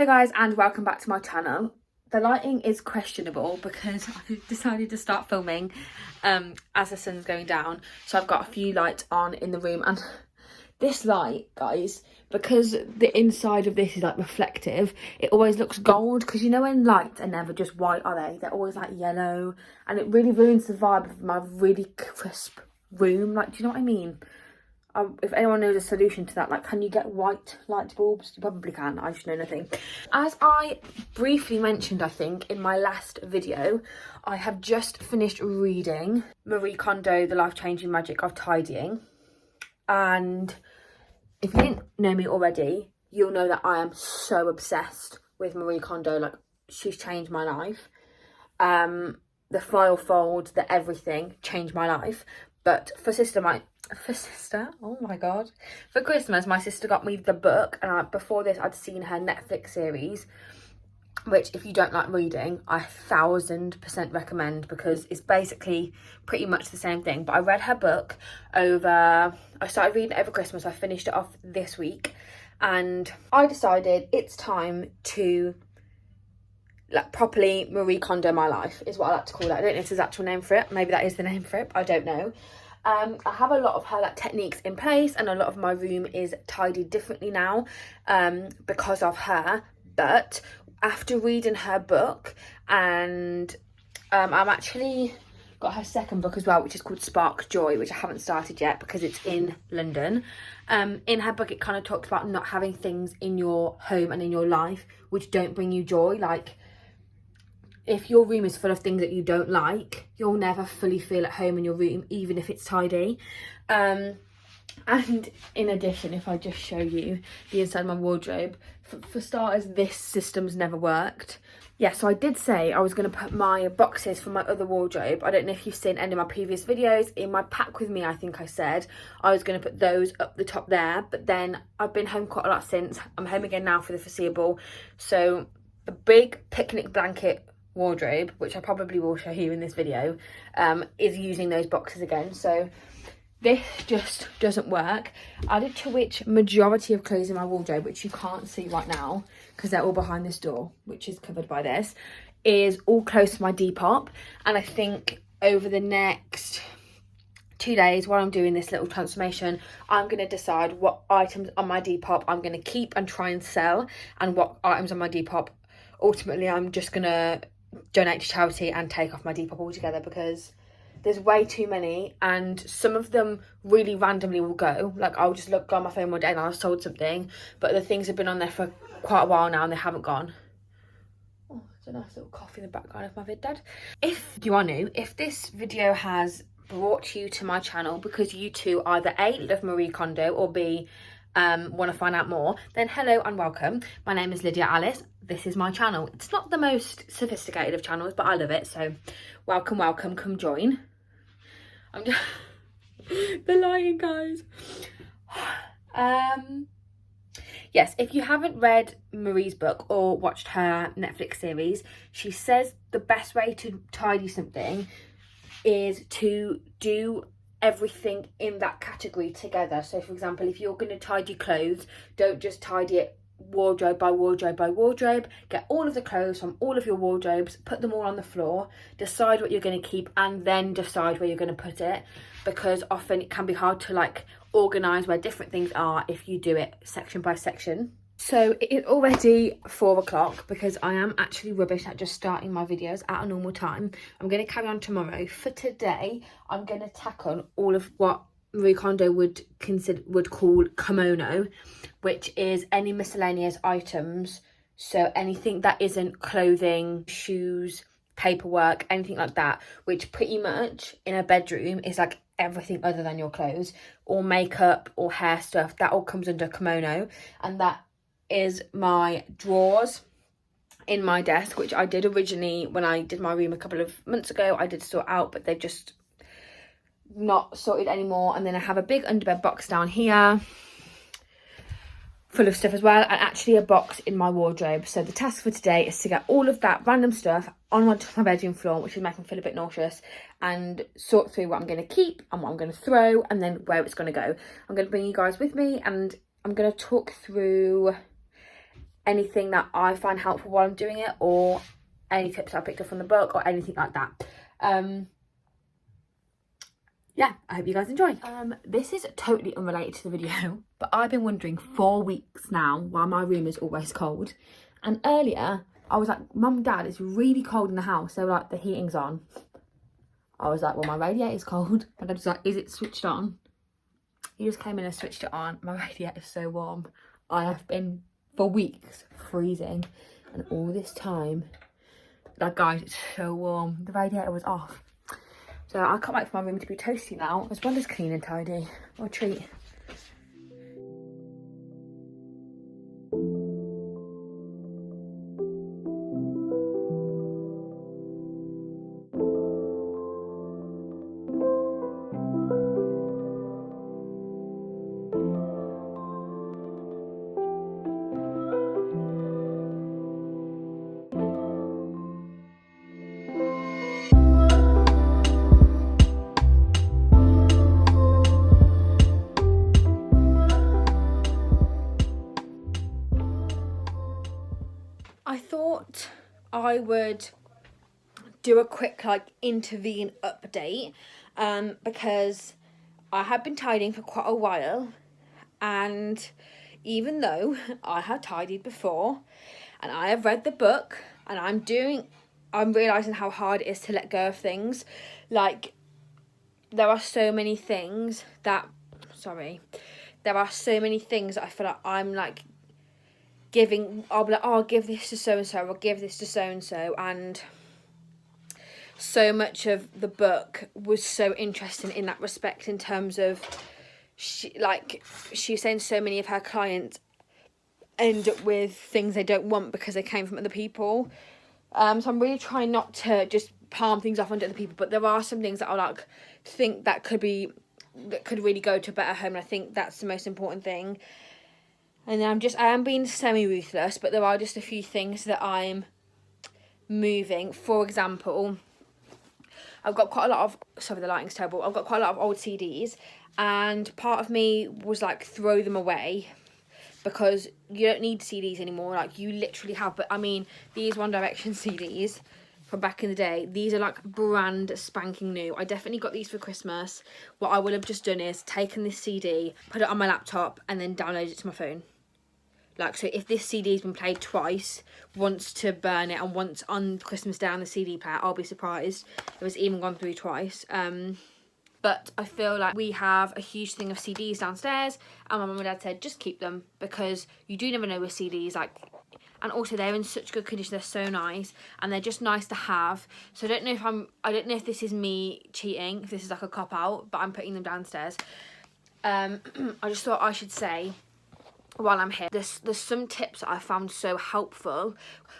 Hey guys, and welcome back to my channel. The lighting is questionable because I've decided to start filming as the sun's going down, so I've got a few lights on in the room. And this light, guys, because the inside of this is like reflective, it always looks gold, because you know when lights are never just white, are they? They're always like yellow, and it really ruins the vibe of my really crisp room. Like, do you know what I mean? If anyone knows a solution to that, like, can you get white light bulbs? You probably can, I just know nothing. As I briefly mentioned, I think, in my last video, I have just finished reading Marie Kondo, The Life-Changing Magic of Tidying. And if you didn't know me already, you'll know that I am so obsessed with Marie Kondo. Like, she's changed my life. The file fold, the everything changed my life. But for Christmas, my sister got me the book, and before this I'd seen her Netflix series, which if you don't like reading, I 1000% recommend, because it's basically pretty much the same thing. But I read her book I started reading it over Christmas. I finished it off this week, and I decided it's time to like properly Marie Kondo my life, is what I like to call it. I don't know if there's an actual name for it. Maybe that is the name for it. I don't know. I have a lot of her like techniques in place, and a lot of my room is tidied differently now because of her. But after reading her book, and I'm actually got her second book as well, which is called Spark Joy, which I haven't started yet because it's in London. In her book, it kind of talks about not having things in your home and in your life which don't bring you joy. Like, if your room is full of things that you don't like, you'll never fully feel at home in your room, even if it's tidy. And in addition, if I just show you the inside of my wardrobe, for starters, this system's never worked. Yeah, so I did say I was going to put my boxes for my other wardrobe. I don't know if you've seen any of my previous videos. In my pack with me, I think I said I was going to put those up the top there. But then I've been home quite a lot since. I'm home again now for the foreseeable. So the big picnic blanket wardrobe, which I probably will show you in this video, is using those boxes again. So this just doesn't work. Added to which, majority of clothes in my wardrobe, which you can't see right now because they're all behind this door, which is covered by this, is all close to my Depop. And I think over the next 2 days, while I'm doing this little transformation, I'm going to decide what items on my Depop I'm going to keep and try and sell, and what items on my Depop ultimately I'm just going to donate to charity and take off my Depop altogether, because there's way too many, and some of them really randomly will go. Like, I'll just go on my phone one day and I've sold something, but the things have been on there for quite a while now and they haven't gone. Oh, it's a nice little coffee in the background of my vid, Dad. If you are new, if this video has brought you to my channel because you too either A, love Marie Kondo, or B, want to find out more, then hello and welcome. My name is Lydia Alice. This is my channel. It's not the most sophisticated of channels, but I love it, so welcome, come join. I'm just the lighting, guys. Yes, if you haven't read Marie's book or watched her Netflix series, she says the best way to tidy something is to do everything in that category together. So for example, if you're going to tidy clothes, don't just tidy it wardrobe by wardrobe by wardrobe. Get all of the clothes from all of your wardrobes, put them all on the floor, decide what you're going to keep, and then decide where you're going to put it, because often it can be hard to like organize where different things are if you do it section by section. So it is already 4 o'clock because I am actually rubbish at just starting my videos at a normal time. I'm going to carry on tomorrow. For today, I'm going to tackle all of what Marie Kondo would call kimono, which is any miscellaneous items. So anything that isn't clothing, shoes, paperwork, anything like that, which pretty much in a bedroom is like everything other than your clothes, or makeup or hair stuff. That all comes under kimono, and that is my drawers in my desk, which I did originally when I did my room a couple of months ago. I did sort out, but they've just not sorted anymore. And then I have a big underbed box down here full of stuff as well, and actually a box in my wardrobe. So the task for today is to get all of that random stuff onto my bedroom floor, which is making me feel a bit nauseous, and sort through what I'm going to keep and what I'm going to throw, and then where it's going to go. I'm going to bring you guys with me, and I'm going to talk through anything that I find helpful while I'm doing it, or any tips I picked up from the book or anything like that. Yeah, I hope you guys enjoy. This is totally unrelated to the video, but I've been wondering 4 weeks now why my room is always cold. And earlier I was like, Mum, Dad, it's really cold in the house. So like, the heating's on. I was like, well, my radiator's cold. My dad was like, is it switched on? He just came in and switched it on. My radiator's so warm. I have been for weeks freezing, and all this time, like, guys, it's so warm. The radiator was off. So I can't wait for my room to be toasty now, as well as clean and tidy. What a treat. I thought I would do a quick intervene update because I had been tidying for quite a while, and even though I had tidied before and I have read the book, and I'm realising how hard it is to let go of things. Like, there are so many things that I feel like I'm like I'll be like, oh, I'll give this to so-and-so, I'll give this to so-and-so, and so much of the book was so interesting in that respect, in terms of she's saying so many of her clients end up with things they don't want because they came from other people. So I'm really trying not to just palm things off onto other people, but there are some things that I think that could really go to a better home, and I think that's the most important thing. And then I am being semi-ruthless, but there are just a few things that I'm moving. For example, I've got quite a lot of, sorry, the lighting's terrible. I've got quite a lot of old CDs, and part of me was like, throw them away, because you don't need CDs anymore. Like, you literally have, but I mean, these One Direction CDs from back in the day, these are like brand spanking new. I definitely got these for Christmas. What I would have just done is taken this CD, put it on my laptop, and then download it to my phone. Like, so if this CD has been played twice, once to burn it and once on Christmas Day on the CD player, I'll be surprised if it's even gone through twice. But I feel like we have a huge thing of CDs downstairs, and my mum and dad said just keep them, because you do never know with CDs, and also they're in such good condition, they're so nice, and they're just nice to have. So I don't know if this is me cheating, if this is like a cop out, but I'm putting them downstairs. I just thought I should say, while I'm here, there's some tips that I found so helpful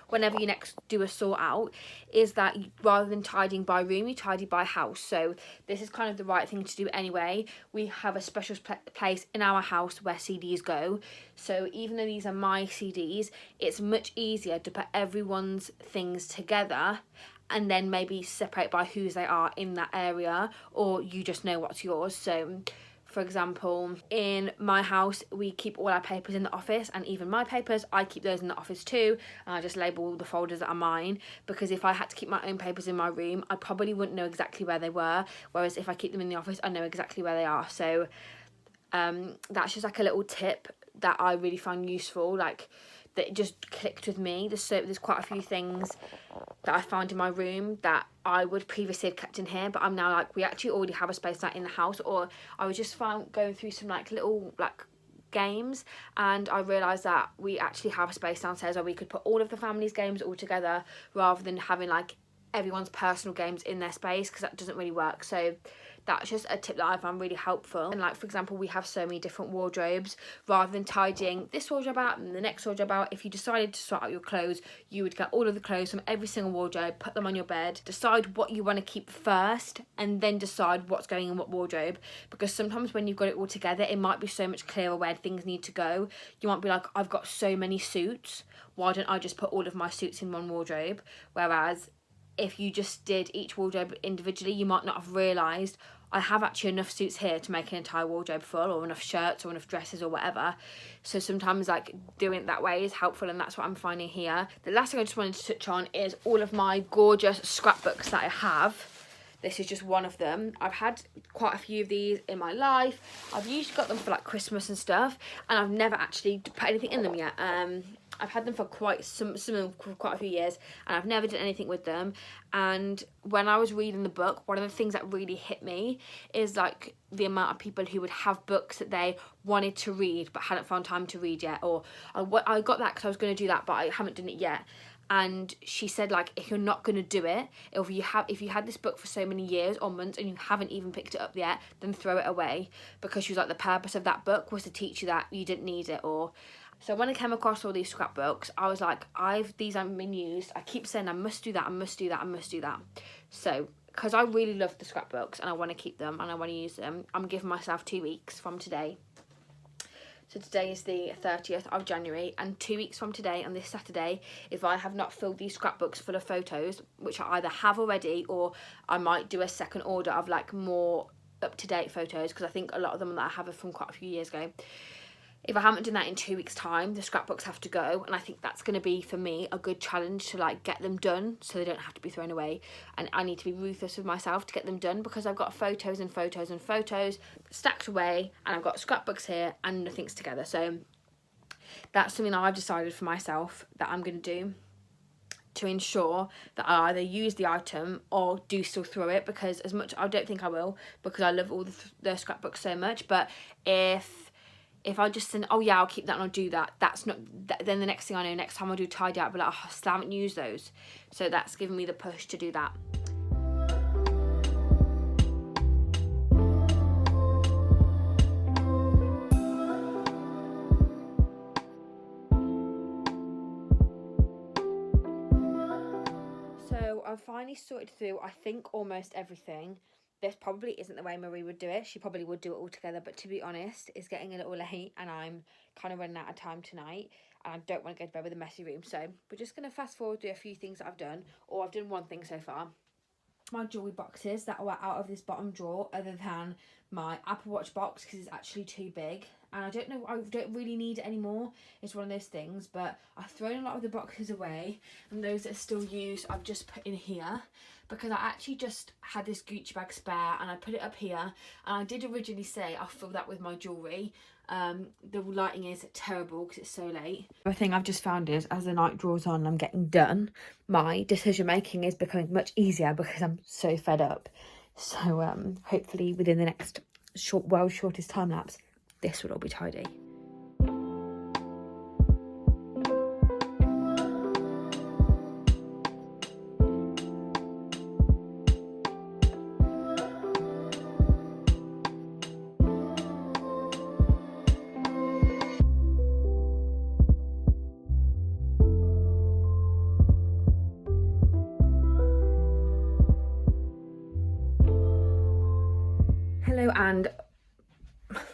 whenever you next do a sort out, is that rather than tidying by room, you tidy by house. So this is kind of the right thing to do anyway. We have a special place in our house where CDs go, so even though these are my CDs, it's much easier to put everyone's things together and then maybe separate by whose they are in that area, or you just know what's yours. So for example, in my house, we keep all our papers in the office, and even my papers, I keep those in the office too, and I just label the folders that are mine, because if I had to keep my own papers in my room, I probably wouldn't know exactly where they were, whereas if I keep them in the office, I know exactly where they are. So that's just like a little tip that I really found useful, like, that it just clicked with me. There's quite a few things that I found in my room that I would previously have kept in here, but I'm now like, we actually already have a space like in the house. Or I was just going through some like little like games, and I realised that we actually have a space downstairs where we could put all of the family's games all together, rather than having like everyone's personal games in their space, because that doesn't really work. So that's just a tip that I found really helpful. And like, for example, we have so many different wardrobes, rather than tidying this wardrobe out and the next wardrobe out, if you decided to sort out your clothes, you would get all of the clothes from every single wardrobe, put them on your bed, decide what you want to keep first, and then decide what's going in what wardrobe. Because sometimes when you've got it all together, it might be so much clearer where things need to go. You might be like, I've got so many suits, why don't I just put all of my suits in one wardrobe? Whereas if you just did each wardrobe individually, you might not have realised, I have actually enough suits here to make an entire wardrobe full, or enough shirts or enough dresses or whatever. So sometimes like doing it that way is helpful, and that's what I'm finding here. The last thing I just wanted to touch on is all of my gorgeous scrapbooks that I have. This is just one of them. I've had quite a few of these in my life. I've usually got them for like Christmas and stuff, and I've never actually put anything in them yet. I've had them for quite a few years, and I've never done anything with them. And when I was reading the book, one of the things that really hit me is like the amount of people who would have books that they wanted to read but hadn't found time to read yet, or I got that because I was going to do that but I haven't done it yet. And she said, like, if you're not going to do it, if you had this book for so many years or months and you haven't even picked it up yet, then throw it away. Because she was like, the purpose of that book was to teach you that you didn't need it. Or so when I came across all these scrapbooks, I was like, these haven't been used. I keep saying I must do that, I must do that, I must do that. So because I really love the scrapbooks and I want to keep them and I want to use them, I'm giving myself 2 weeks from today. So today is the 30th of January, and 2 weeks from today, on this Saturday, if I have not filled these scrapbooks full of photos, which I either have already or I might do a second order of like more up-to-date photos, because I think a lot of them that I have are from quite a few years ago. If I haven't done that in 2 weeks' time, the scrapbooks have to go, and I think that's going to be, for me, a good challenge to like get them done so they don't have to be thrown away. And I need to be ruthless with myself to get them done, because I've got photos and photos and photos stacked away, and I've got scrapbooks here and nothing's together. So that's something that I've decided for myself that I'm going to do to ensure that I either use the item or do still throw it, because as much, I don't think I will, because I love all the scrapbooks so much. But if I just think, oh yeah, I'll keep that and I'll do that, that's not, then the next thing I know, next time I do tidy up, I'll be like, oh, I still haven't used those. So that's given me the push to do that. So I've finally sorted through, I think, almost everything. This probably isn't the way Marie would do it. She probably would do it all together, but to be honest, it's getting a little late and I'm kind of running out of time tonight and I don't want to go to bed with a messy room. So we're just going to fast forward through a few things that I've done, or I've done one thing so far. My jewellery boxes that are out of this bottom drawer, other than my Apple Watch box because it's actually too big. And I don't really need it anymore. It's one of those things, but I've thrown a lot of the boxes away, and those that are still used I've just put in here, because I actually just had this Gucci bag spare and I put it up here, and I did originally say I'll fill that with my jewellery. The lighting is terrible because it's so late. The thing I've just found is, as the night draws on and I'm getting done, my decision making is becoming much easier because I'm so fed up. So hopefully within the next shortest time lapse, this will all be tidy. Hello, and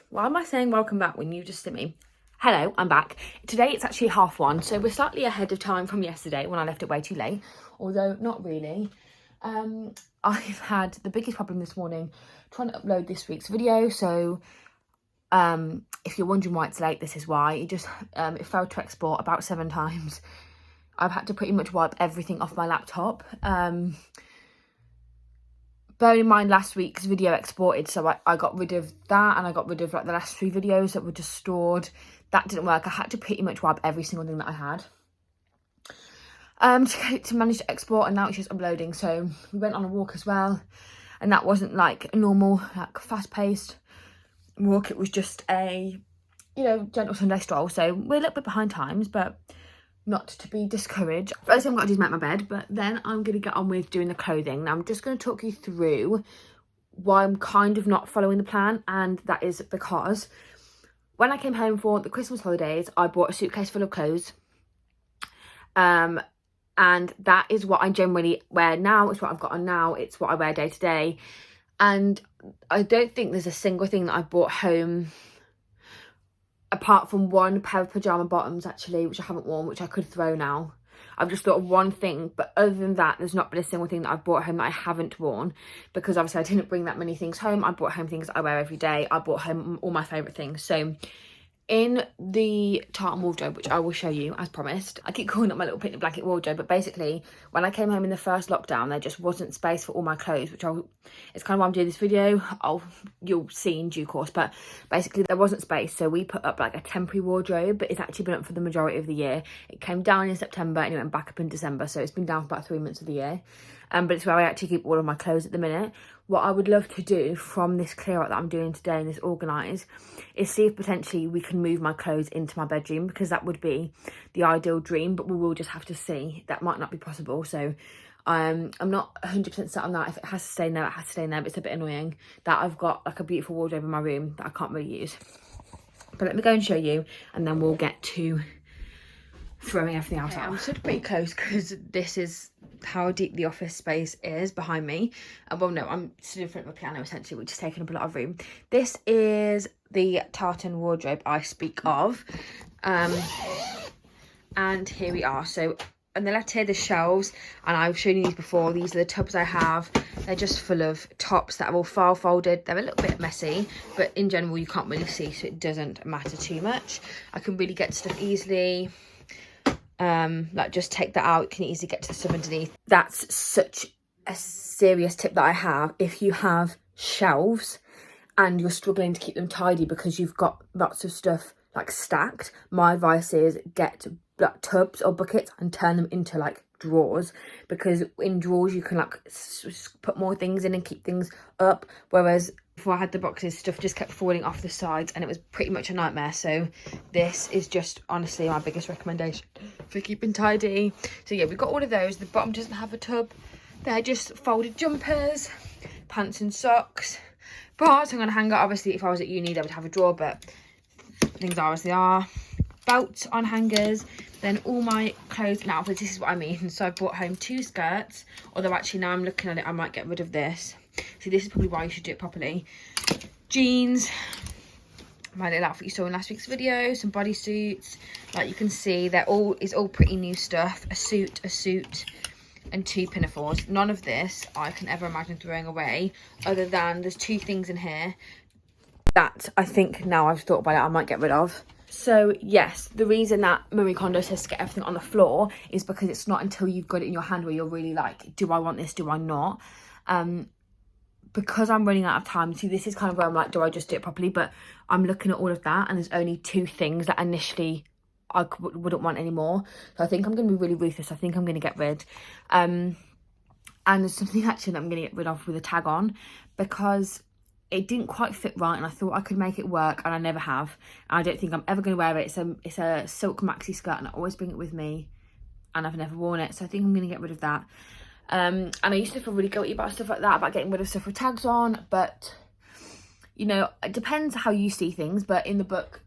why am I saying welcome back when you just see me? Hello, I'm back. Today it's actually 1:30, so we're slightly ahead of time from yesterday when I left it way too late, although not really. I've had the biggest problem this morning trying to upload this week's video, so if you're wondering why it's late, this is why. It failed to export about 7 times. I've had to pretty much wipe everything off my laptop. Bearing in mind last week's video exported, so I got rid of that, and I got rid of like the last 3 videos that were just stored. That didn't work. I had to pretty much wipe every single thing that I had to get it to manage to export, and now it's just uploading. So we went on a walk as well, and that wasn't like a normal, like fast-paced walk. It was just a, gentle Sunday stroll. So we're a little bit behind times, but not to be discouraged. First thing I've got to do is make my bed, but then I'm going to get on with doing the clothing. Now I'm just going to talk you through why I'm kind of not following the plan, and that is because when I came home for the Christmas holidays, I bought a suitcase full of clothes, and that is what I generally wear now. It's what I've got on now. It's what I wear day to day, and I don't think there's a single thing that I've brought home apart from one pair of pyjama bottoms, actually, which I haven't worn, which I could throw now. I've just thought of one thing, but other than that, there's not been a single thing that I've brought home that I haven't worn, because obviously I didn't bring that many things home. I brought home things I wear every day. I brought home all my favourite things. So in the tartan wardrobe, which I will show you as promised, I keep calling it my little picnic blanket wardrobe, but basically when I came home in the first lockdown, there just wasn't space for all my clothes, which it's kind of why I'm doing this video. You'll see in due course, but basically there wasn't space, so we put up like a temporary wardrobe, but it's actually been up for the majority of the year. It came down in September and it went back up in December, so it's been down for about 3 months of the year. But it's where I actually keep all of my clothes at the minute. What I would love to do from this clear out that I'm doing today and this organise is see if potentially we can move my clothes into my bedroom, because that would be the ideal dream, but we will just have to see. That might not be possible, so I'm not 100% set on that. If it has to stay in there, it has to stay in there, but it's a bit annoying that I've got like a beautiful wardrobe in my room that I can't really use. But let me go and show you, and then we'll get to throwing everything else out. I'm stood pretty close because this is how deep the office space is behind me. Well, no, I'm stood in front of a piano essentially, which is taking up a lot of room. This is the tartan wardrobe I speak of, and here we are. So on the left here, the shelves, and I've shown you these before. These are the tubs I have. They're just full of tops that are all file folded. They're a little bit messy, but in general you can't really see, so it doesn't matter too much. I can really get stuff easily. Like just take that out, you can easily get to the stuff underneath. That's such a serious tip that I have. If you have shelves and you're struggling to keep them tidy because you've got lots of stuff like stacked, my advice is get like tubs or buckets and turn them into like drawers, because in drawers you can like put more things in and keep things up, whereas before I had the boxes, stuff just kept falling off the sides and it was pretty much a nightmare. So this is just honestly my biggest recommendation for keeping tidy. So yeah, we've got all of those. The bottom doesn't have a tub. They're just folded jumpers, pants and socks. Bras I'm going to hang up. Obviously if I was at uni they would have a drawer, but things are as they are. Belts on hangers. Then all my clothes and outfits, this is what I mean. So I brought home 2 skirts, although actually now I'm looking at it, I might get rid of this. See, this is probably why you should do it properly. Jeans, my little outfit you saw in last week's video, some bodysuits. Like you can see, it's all pretty new stuff. A suit, and 2 pinafores. None of this I can ever imagine throwing away, other than there's 2 things in here that I think now I've thought about it, I might get rid of. So yes, the reason that Marie Kondo says to get everything on the floor is because it's not until you've got it in your hand where you're really like, do I want this, do I not? Because I'm running out of time, see, this is kind of where I'm like, do I just do it properly? But I'm looking at all of that and there's only 2 things that initially I wouldn't want anymore. So I think I'm going to be really ruthless. I think I'm going to get rid. And there's something actually that I'm going to get rid of with a tag on, because it didn't quite fit right and I thought I could make it work, and I never have. And I don't think I'm ever going to wear it. It's a silk maxi skirt and I always bring it with me and I've never worn it. So I think I'm going to get rid of that. And I used to feel really guilty about stuff like that, about getting rid of stuff with tags on, but you know, it depends how you see things. But in the book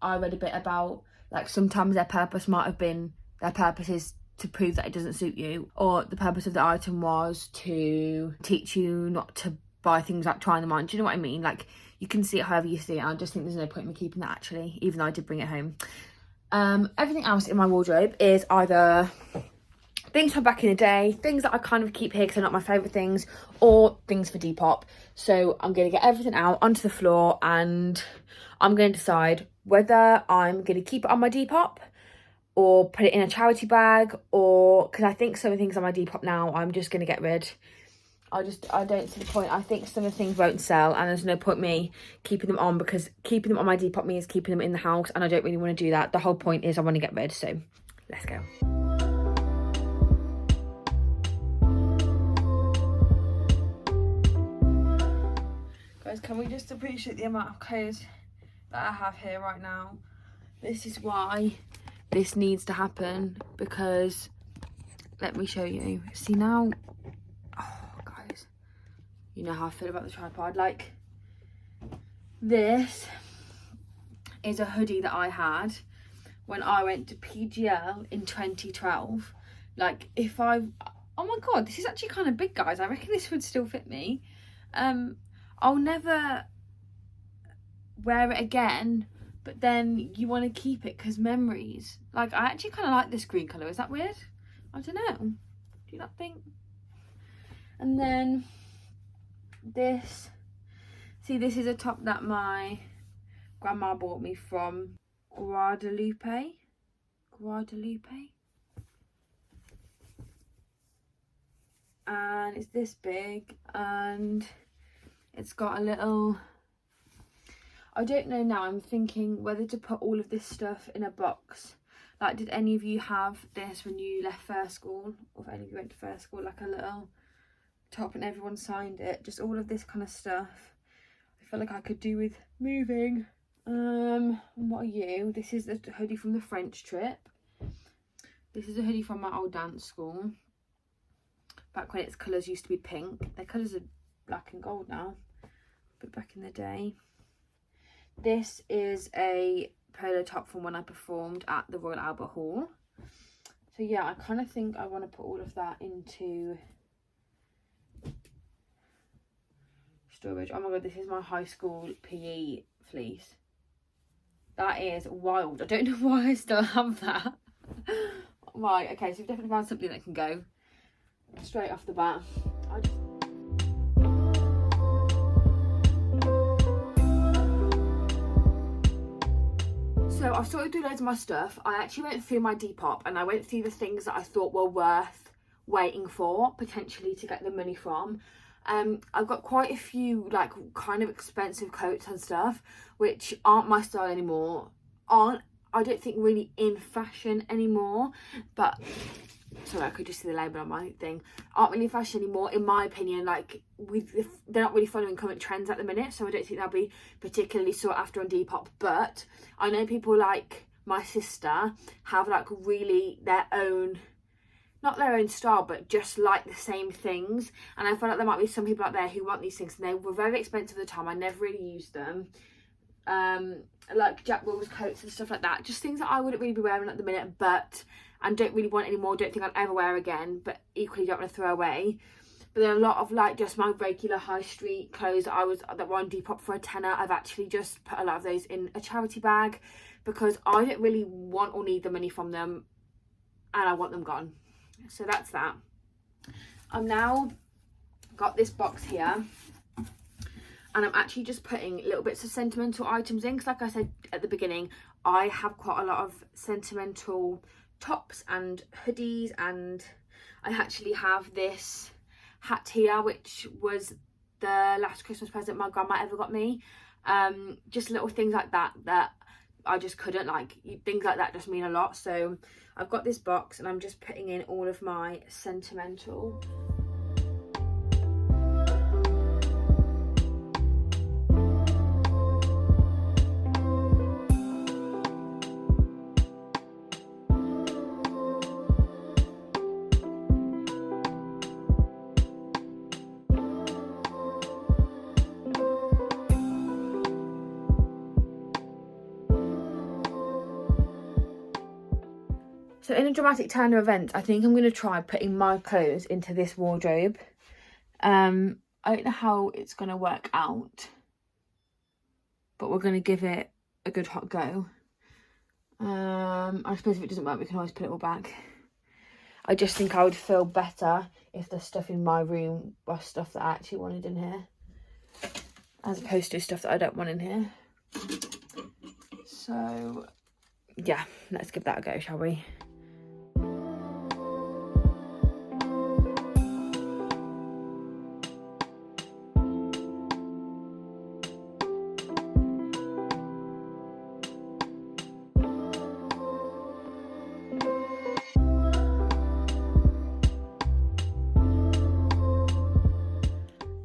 I read a bit about like sometimes their purpose might have been, their purpose is to prove that it doesn't suit you, or the purpose of the item was to teach you not to buy things like trying them on. Do you know what I mean? Like you can see it however you see it. I just think there's no point in me keeping that actually, even though I did bring it home. Everything else in my wardrobe is either things from back in the day, things that I kind of keep here because they're not my favourite things, or things for Depop. So I'm going to get everything out onto the floor and I'm going to decide whether I'm going to keep it on my Depop or put it in a charity bag, or because I think some of the things on my Depop now I'm just going to get rid. I don't see the point. I think some of the things won't sell and there's no point me keeping them on, because keeping them on my Depop means keeping them in the house and I don't really want to do that. The whole point is I want to get rid. So let's go. Guys, can we just appreciate the amount of clothes that I have here right now? This is why this needs to happen, because let me show you. See now, oh guys, you know how I feel about the tripod. Like, this is a hoodie that I had when I went to PGL in 2012. Like, if I, oh my god, this is actually kind of big, guys. I reckon this would still fit me. I'll never wear it again, but then you want to keep it because memories. Like, I actually kind of like this green colour. Is that weird? I don't know. Do you not think? And then this, see, this is a top that my grandma bought me from Guadalupe. And it's this big, and it's got a little, I don't know now, I'm thinking whether to put all of this stuff in a box. Like, did any of you have this when you left first school, or if any of you went to first school, like a little top and everyone signed it? Just all of this kind of stuff I feel like I could do with moving. What are you? This is the hoodie from the French trip. This is a hoodie from my old dance school, back when its colours used to be pink. Their colours are black and gold now, but back in the day. This is a polo top from when I performed at the Royal Albert Hall. So yeah, I kind of think I want to put all of that into storage. Oh my god, this is my high school PE fleece. That is wild. I don't know why I still have that. Right, okay, so we've definitely found something that can go straight off the bat. So I've sorted through loads of my stuff. I actually went through my Depop and I went through the things that I thought were worth waiting for, potentially to get the money from. I've got quite a few like kind of expensive coats and stuff which aren't my style anymore, I don't think really in fashion anymore, but sorry, I could just see the label on my thing, aren't really in fashion anymore in my opinion. Like, they're not really following current trends at the minute, so I don't think they'll be particularly sought after on Depop. But I know people like my sister have like really their own, not their own style, but just like the same things, and I feel like there might be some people out there who want these things, and they were very expensive at the time. I never really used them. Like Jack Wills coats and stuff like that, just things that I wouldn't really be wearing at the minute, and don't really want anymore, don't think I'll ever wear again, but equally don't want to throw away. But there are a lot of like just my regular high street clothes that were on Depop for a tenner. I've actually just put a lot of those in a charity bag because I don't really want or need the money from them, and I want them gone. So that's that. I've now got this box here, and I'm actually just putting little bits of sentimental items in, because like I said at the beginning, I have quite a lot of sentimental tops and hoodies, and I actually have this hat here which was the last Christmas present my grandma ever got me. Just little things like that I just couldn't, like, things like that just mean a lot. So I've got this box and I'm just putting in all of my sentimental. So in a dramatic turn of events, I think I'm going to try putting my clothes into this wardrobe. I don't know how it's going to work out, but we're going to give it a good hot go. I suppose if it doesn't work, we can always put it all back. I just think I would feel better if the stuff in my room was stuff that I actually wanted in here, as opposed to stuff that I don't want in here. So yeah, let's give that a go, shall we?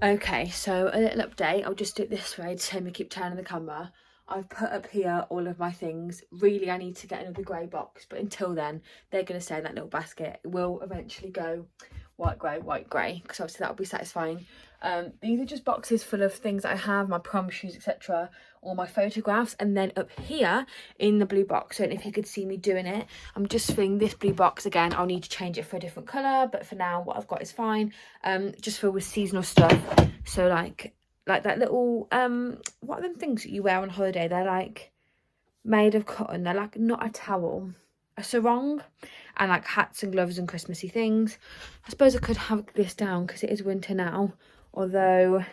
Okay, so a little update. I'll just do it this way to save me keep turning the camera. I've put up here all of my things. Really, I need to get another grey box, but until then, they're going to stay in that little basket. It will eventually go white grey, because obviously that'll be satisfying. These are just boxes full of things that I have, my prom shoes, etc., all my photographs. And then up here in the blue box, I don't know if you could see me doing it, I'm just filling this blue box again. I'll need to change it for a different colour, but for now what I've got is fine. Just filled with seasonal stuff. So like that little what are them things that you wear on holiday? They're like made of cotton. They're like not a towel, a sarong and like hats and gloves and Christmassy things. I suppose I could have this down because it is winter now, although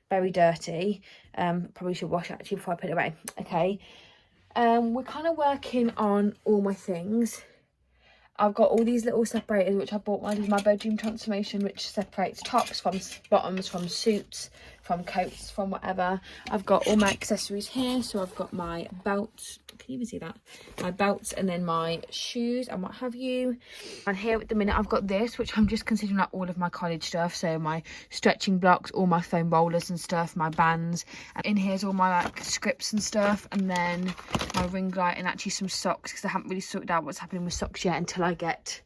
very dirty. Probably should wash it actually before I put it away. Okay. We're kind of working on all my things. I've got all these little separators which I bought when I did my bedroom transformation, which separates tops from bottoms, from suits, from coats, from whatever. I've got all my accessories here. So I've got my belts. Can you even see that? My belts, and then my shoes and what have you. And here at the minute I've got this, which I'm just considering like all of my college stuff. So my stretching blocks, all my foam rollers and stuff, my bands. And in here's all my like scripts and stuff, and then my ring light, and actually some socks, because I haven't really sorted out what's happening with socks yet until I get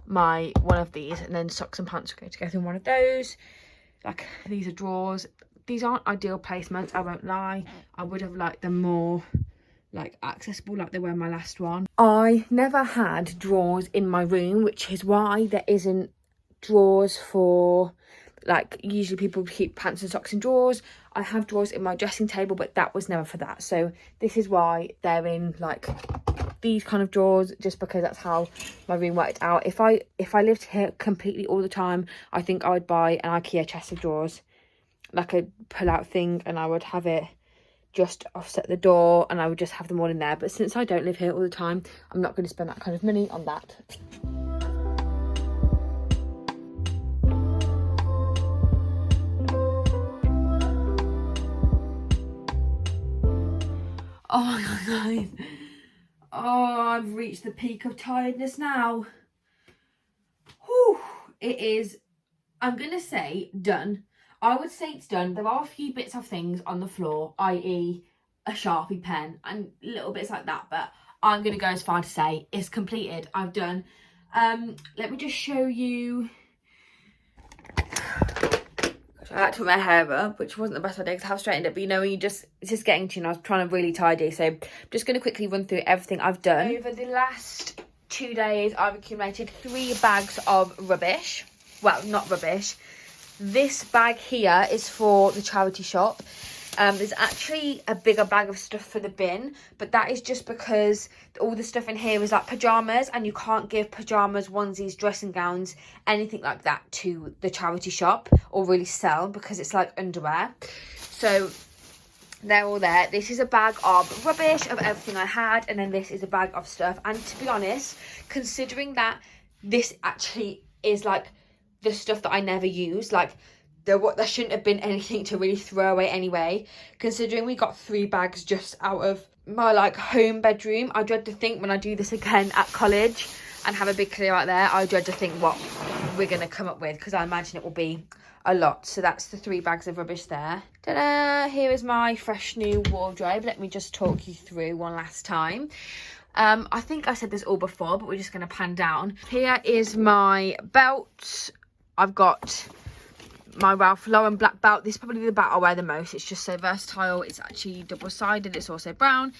my one of these, and then socks and pants are going to go through one of those. Like, these are drawers. These aren't ideal placements, I won't lie. I would have liked them more like accessible like they were in my last one. I never had drawers in my room, which is why there isn't drawers for, like, usually people keep pants and socks in drawers. I have drawers in my dressing table, but that was never for that. So this is why they're in like these kind of drawers, just because that's how my room worked out. If I lived here completely all the time, I think I would buy an IKEA chest of drawers, like a pull out thing, and I would have it just offset the door, and I would just have them all in there. But since I don't live here all the time, I'm not going to spend that kind of money on that. Oh my god, guys. Oh, I've reached the peak of tiredness now. Whew. It is, I'm going to say, done. I would say it's done. There are a few bits of things on the floor, i.e. a Sharpie pen and little bits like that, but I'm going to go as far to say it's completed. I've done. Let me just show you. I had to put my hair up, which wasn't the best idea because I have straightened it, but you know, when you just, it's just getting to you, and I was trying to really tidy. So I'm just going to quickly run through everything I've done. Over the last 2 days, I've accumulated 3 bags of rubbish. Well, not rubbish. This bag here is for the charity shop. There's actually a bigger bag of stuff for the bin, but that is just because all the stuff in here is like pyjamas, and you can't give pyjamas, onesies, dressing gowns, anything like that to the charity shop or really sell, because it's like underwear. So they're all there. This is a bag of rubbish of everything I had, and then this is a bag of stuff. And to be honest, considering that this actually is like the stuff that I never use, like there shouldn't have been anything to really throw away anyway, considering we got 3 bags just out of my like home bedroom. I dread to think when I do this again at college and have a big clear out there, I dread to think what we're going to come up with, because I imagine it will be a lot. So that's the 3 bags of rubbish there. Ta-da! Here is my fresh new wardrobe. Let me just talk you through one last time. I think I said this all before, but we're just going to pan down. Here is my belt. I've got my Ralph Lauren black belt. This is probably the belt I wear the most. It's just so versatile. It's actually double-sided. It's also brown.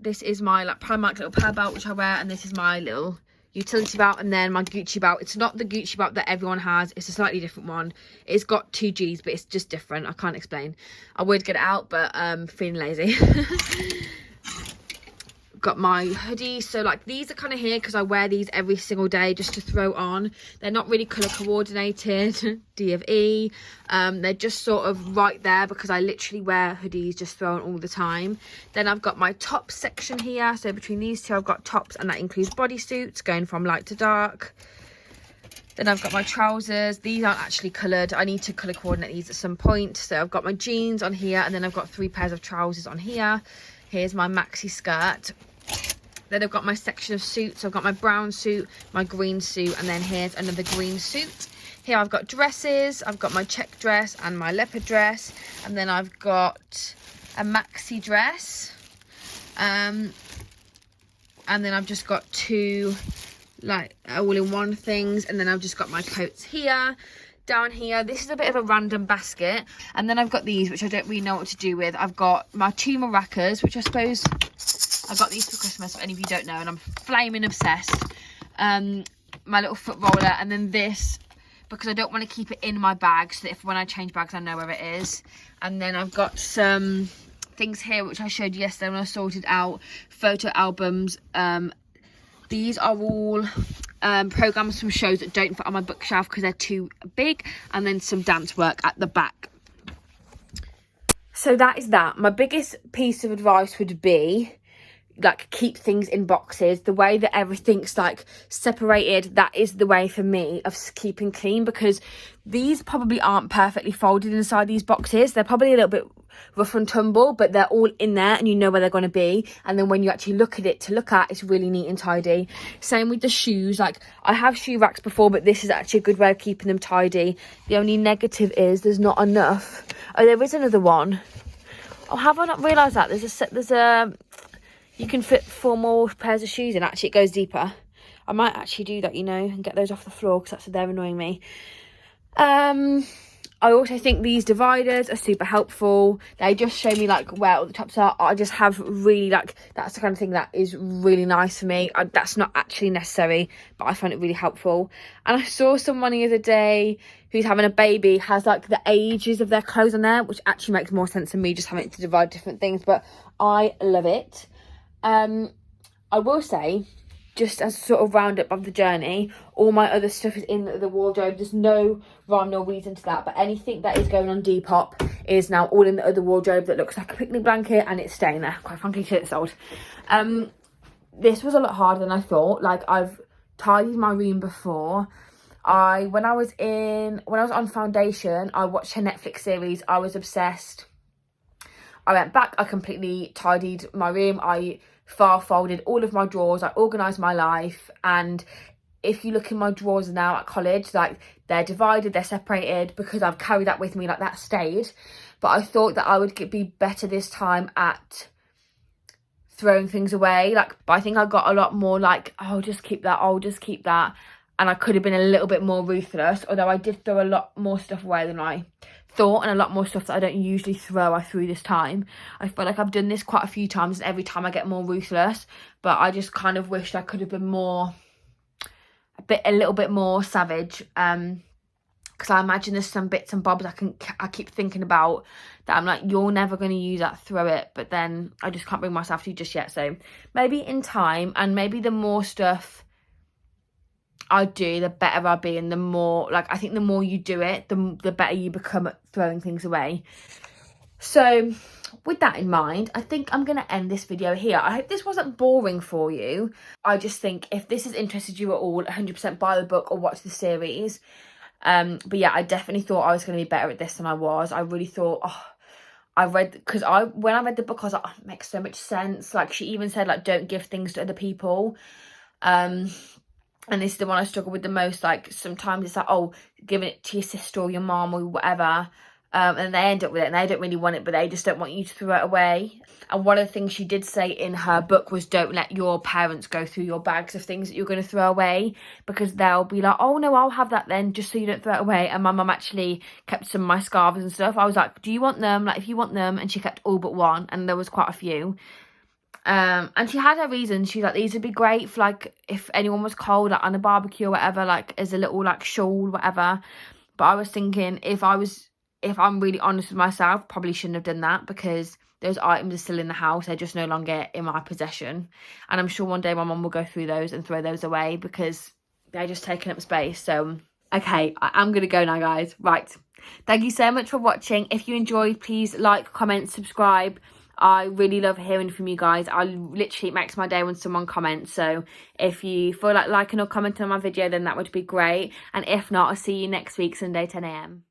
This is my like Primark little pearl belt, which I wear, and this is my little utility belt, and then my Gucci belt. It's not the Gucci belt that everyone has. It's a slightly different one. It's got 2 G's, but it's just different. I can't explain. I would get it out, but feeling lazy. Got my hoodie. So like these are kind of here because I wear these every single day just to throw on. They're not really colour coordinated. D of E. They're just sort of right there because I literally wear hoodies just thrown all the time. Then I've got my top section here. So between these two I've got tops, and that includes bodysuits going from light to dark. Then I've got my trousers. These aren't actually coloured. I need to colour coordinate these at some point. So I've got my jeans on here, and then I've got 3 pairs of trousers on here. Here's my maxi skirt. Then I've got my section of suits. I've got my brown suit, my green suit, and then here's another green suit. Here I've got dresses. I've got my check dress and my leopard dress. And then I've got a maxi dress. And then I've just got 2 like all-in-one things. And then I've just got my coats here. Down here, this is a bit of a random basket. And then I've got these, which I don't really know what to do with. I've got my 2 maracas, which I suppose I got these for Christmas, if any of you don't know, and I'm flaming obsessed. My little foot roller, and then this, because I don't want to keep it in my bag, so that if when I change bags I know where it is. And then I've got some things here which I showed you yesterday when I sorted out photo albums. These are all programs from shows that don't fit on my bookshelf because they're too big, and then some dance work at the back. So that is that. My biggest piece of advice would be, like, keep things in boxes. The way that everything's like separated, that is the way for me of keeping clean, because these probably aren't perfectly folded inside these boxes. They're probably a little bit rough and tumble, but they're all in there and you know where they're going to be. And then when you actually look at it to look at, it's really neat and tidy. Same with the shoes. Like, I have shoe racks before, but this is actually a good way of keeping them tidy. The only negative is there's not enough. Oh, there is another one. Oh, have I not realised that? There's a you can fit 4 more pairs of shoes in. Actually, it goes deeper. I might actually do that, you know, and get those off the floor, because they're annoying me. I also think these dividers are super helpful. They just show me like where all the tops are. I just have really, like, that's the kind of thing that is really nice for me. That's not actually necessary, but I find it really helpful. And I saw someone the other day who's having a baby has like the ages of their clothes on there, which actually makes more sense than me just having to divide different things, but I love it. I will say, just as a sort of roundup of the journey, all my other stuff is in the wardrobe. There's no rhyme nor reason to that, but anything that is going on Depop is now all in the other wardrobe that looks like a picnic blanket, and it's staying there, quite frankly, till it's sold. This was a lot harder than I thought. Like, I've tidied my room before. When I was on foundation, I watched her Netflix series. I was obsessed. I went back, I completely tidied my room, I far folded all of my drawers, I organised my life. And if you look in my drawers now at college, like, they're divided, they're separated, because I've carried that with me, like, that stayed. But I thought that I would be better this time at throwing things away. Like, but I think I got a lot more like, oh, I'll just keep that. And I could have been a little bit more ruthless, although I did throw a lot more stuff away than I thought, and a lot more stuff that I don't usually throw, I threw this time. I feel like I've done this quite a few times, and every time I get more ruthless, but I just kind of wished I could have been a little bit more savage, because I imagine there's some bits and bobs I keep thinking about that I'm like, you're never going to use that, throw it, but then I just can't bring myself to just yet. So maybe in time, and maybe the more stuff I do, the better I'll be, and the more, like, I think the more you do it, the better you become at throwing things away. So with that in mind, I think I'm going to end this video here. I hope this wasn't boring for you. I just think if this has interested you at all, 100% buy the book or watch the series. But yeah, I definitely thought I was going to be better at this than I was. I really thought, when I read the book, I was like, oh, it makes so much sense. Like, she even said, like, don't give things to other people. And this is the one I struggle with the most. Like, sometimes it's like, oh, giving it to your sister or your mom or whatever. And they end up with it and they don't really want it, but they just don't want you to throw it away. And one of the things she did say in her book was, don't let your parents go through your bags of things that you're going to throw away, because they'll be like, oh no, I'll have that then, just so you don't throw it away. And my mum actually kept some of my scarves and stuff. I was like, do you want them? Like, if you want them. And she kept all but one, and there was quite a few. And she had her reasons. She's like, these would be great for, like, if anyone was cold, like, on a barbecue or whatever, like, as a little, like, shawl, whatever. But I was thinking, if I'm really honest with myself, probably shouldn't have done that, because those items are still in the house. They're just no longer in my possession. And I'm sure one day my mum will go through those and throw those away, because they're just taking up space. So, okay, I'm going to go now, guys. Right. Thank you so much for watching. If you enjoyed, please like, comment, subscribe. I really love hearing from you guys. Literally, it makes my day when someone comments. So if you feel like liking or commenting on my video, then that would be great. And if not, I'll see you next week, Sunday, 10 AM.